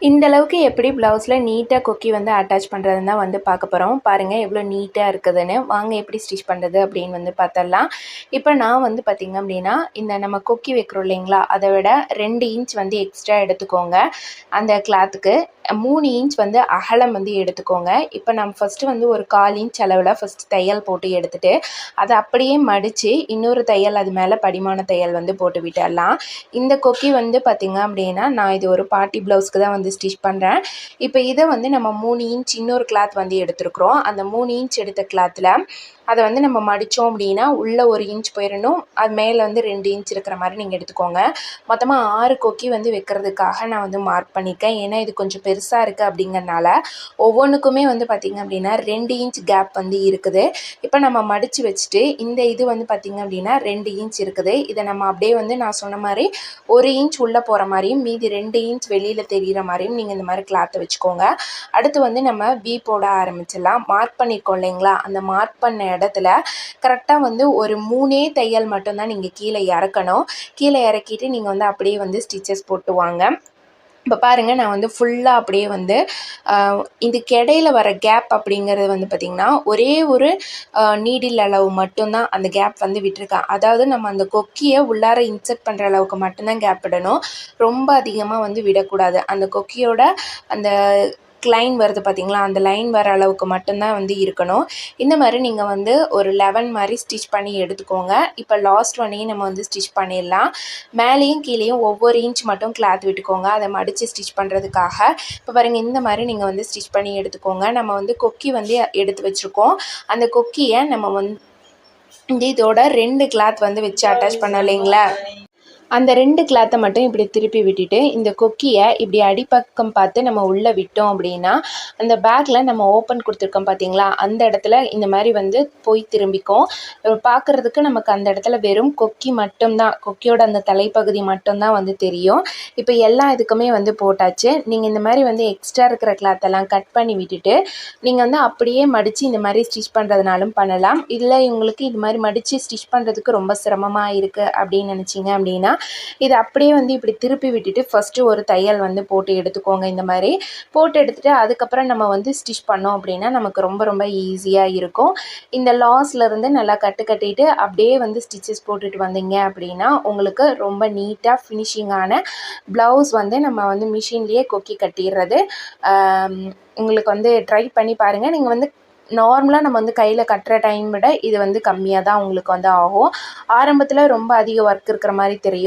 இந்த அளவுக்கு எப்படி ப்ளவுஸில் நீட்டாக கொக்கி வந்து அட்டாச் பண்ணுறதுன்னு தான் வந்து பார்க்க போகிறோம். பாருங்கள் எவ்வளோ நீட்டாக இருக்குதுன்னு. வாங்க எப்படி ஸ்டிச் பண்ணுறது அப்படின்னு வந்து பார்த்தரலாம். இப்போ நான் வந்து பார்த்திங்க அப்படின்னா இந்த நம்ம கொக்கி வைக்கிறோம் இல்லைங்களா, அதை விட 2 இன்ச் வந்து எக்ஸ்ட்ரா எடுத்துக்கோங்க. அந்த கிளாத்துக்கு 3 இன்ச் வந்து அகலம் வந்து எடுத்துக்கோங்க. இப்போ நம்ம ஃபஸ்ட்டு வந்து ஒரு 1/4 இன்ச் அளவில் ஃபஸ்ட்டு தையல் போட்டு எடுத்துகிட்டு அதை அப்படியே மடித்து இன்னொரு தையல் அது மேலே படிமான தையல் வந்து போட்டு விட்டுடலாம். இந்த கொக்கி வந்து பார்த்திங்க அப்படின்னா நான் இது ஒரு பார்ட்டி ப்ளவுஸ்க்கு தான் வந்து ஸ்டிச் பண்ணுறேன். இப்போ இதை வந்து நம்ம 3 இன்ச் இன்னொரு கிளாத் வந்து எடுத்துருக்குறோம். அந்த 3 இன்ச் எடுத்த கிளாத்தில் அதை வந்து நம்ம மடித்தோம் அப்படின்னா உள்ளே 1 இன்ச் போயிடணும். அது மேலே வந்து 2 இன்ச் இருக்கிற மாதிரி நீங்கள் எடுத்துக்கோங்க. மொத்தமாக 6 கொக்கி வந்து வைக்கிறதுக்காக நான் வந்து மார்க் பண்ணியிருக்கேன். ஏன்னா இது கொஞ்சம் பெருசாக இருக்குது அப்படிங்கிறனால ஒவ்வொன்றுக்குமே வந்து பார்த்திங்க அப்படின்னா 2 இன்ச் கேப் வந்து இருக்குது. இப்போ நம்ம மடித்து வச்சுட்டு இந்த இது வந்து பார்த்திங்க அப்படின்னா 2 இன்ச் இருக்குது. இதை நம்ம அப்படியே வந்து நான் சொன்ன மாதிரி 1 இன்ச் உள்ளே போகிற மாதிரியும் மீதி 2 இன்ச் வெளியில் தெரிகிற மாதிரியும் நீங்கள் இந்த மாதிரி கிளாத்தை வச்சுக்கோங்க. அடுத்து வந்து நம்ம வி போட ஆரம்பிச்சிடலாம். மார்க் பண்ணியிருக்கோம் இல்லைங்களா, அந்த மார்க் பண்ண இடத்துல கரெக்டாக வந்து ஒரு 3 தையல் மட்டும்தான் நீங்கள் கீழே இறக்கணும். கீழே இறக்கிட்டு நீங்கள் வந்து அப்படியே வந்து ஸ்டிச்சஸ் போட்டு வாங்க. இப்போ பாருங்கள் நான் வந்து ஃபுல்லாக அப்படியே வந்து இதுக்கு இடையில வர கேப் அப்படிங்கிறது வந்து பார்த்திங்கன்னா ஒரே ஒரு நீடில் அளவு மட்டும்தான் அந்த கேப் வந்து விட்டுருக்கேன். அதாவது நம்ம அந்த கொக்கியை உள்ளார இன்சர்ட் பண்ணுற அளவுக்கு மட்டும்தான் கேப் விடணும். ரொம்ப அதிகமாக வந்து விடக்கூடாது. அந்த கொக்கியோட அந்த லைன் வருது பார்த்திங்களா, அந்த லைன் வர அளவுக்கு மட்டும்தான் வந்து இருக்கணும். இந்த மாதிரி நீங்கள் வந்து ஒரு 11 மாதிரி ஸ்டிச் பண்ணி எடுத்துக்கோங்க. இப்போ லாஸ்ட் ஒன்னையும் நம்ம வந்து ஸ்டிச் பண்ணிடலாம். மேலேயும் கீழேயும் ஒவ்வொரு இன்ச் மட்டும் கிளாத் விட்டுக்கோங்க அதை மடித்து ஸ்டிச் பண்ணுறதுக்காக. இப்போ பாருங்கள் இந்த மாதிரி நீங்கள் வந்து ஸ்டிச் பண்ணி எடுத்துக்கோங்க. நம்ம வந்து கொக்கி வந்து எடுத்து வச்சுருக்கோம். அந்த கொக்கியை நம்ம வந்து இதோட 2 கிளாத் வந்து வச்சு அட்டாச் பண்ணோம் இல்லைங்களா, அந்த 2 கிளாத்தை மட்டும் இப்படி திருப்பி விட்டுட்டு இந்த கொக்கியை இப்படி அடிப்பக்கம் பார்த்து நம்ம உள்ளே விட்டோம் அப்படின்னா அந்த பேக்கில் நம்ம ஓப்பன் கொடுத்துருக்கோம் பார்த்தீங்களா, அந்த இடத்துல இந்த மாதிரி வந்து போய் திரும்பிக்கும். பார்க்குறதுக்கு நமக்கு அந்த இடத்துல வெறும் கொக்கி மட்டும்தான், கொக்கியோட அந்த தலைப்பகுதி மட்டும்தான் வந்து தெரியும். இப்போ எல்லா இதுக்குமே வந்து போட்டாச்சு. நீங்கள் இந்த மாதிரி வந்து எக்ஸ்ட்ரா இருக்கிற கிளாத்தெல்லாம் கட் பண்ணி விட்டுட்டு நீங்கள் வந்து அப்படியே மடித்து இந்த மாதிரி ஸ்டிச் பண்ணுறதுனாலும் பண்ணலாம். இல்லை உங்களுக்கு இது மாதிரி மடித்து ஸ்டிச் பண்ணுறதுக்கு ரொம்ப சிரமமாக இருக்குது அப்படின்னு நினச்சிங்க அப்படின்னா இதை அப்படியே வந்து இப்படி திருப்பி விட்டுட்டு ஃபஸ்ட்டு ஒரு தையல் வந்து போட்டு எடுத்துக்கோங்க. இந்த மாதிரி போட்டு எடுத்துகிட்டு அதுக்கப்புறம் நம்ம வந்து ஸ்டிச் பண்ணோம் அப்படின்னா நமக்கு ரொம்ப ரொம்ப ஈஸியாக இருக்கும். இந்த லாஸ்லேருந்து நல்லா கட்டிட்டு அப்படியே வந்து ஸ்டிச்சஸ் போட்டுட்டு வந்தீங்க அப்படின்னா உங்களுக்கு ரொம்ப நீட்டாக ஃபினிஷிங்கான ப்ளவுஸ் வந்து நம்ம வந்து மிஷின்லேயே கொக்கி கட்டிடுறது. உங்களுக்கு வந்து ட்ரை பண்ணி பாருங்கள். நீங்கள் வந்து நார்மலாக நம்ம வந்து கையில் கட்டுற டைம் விட இது வந்து கம்மியாக தான் உங்களுக்கு வந்து ஆகும். ஆரம்பத்தில் ரொம்ப அதிக ஒர்க் இருக்கிற மாதிரி தெரியும்.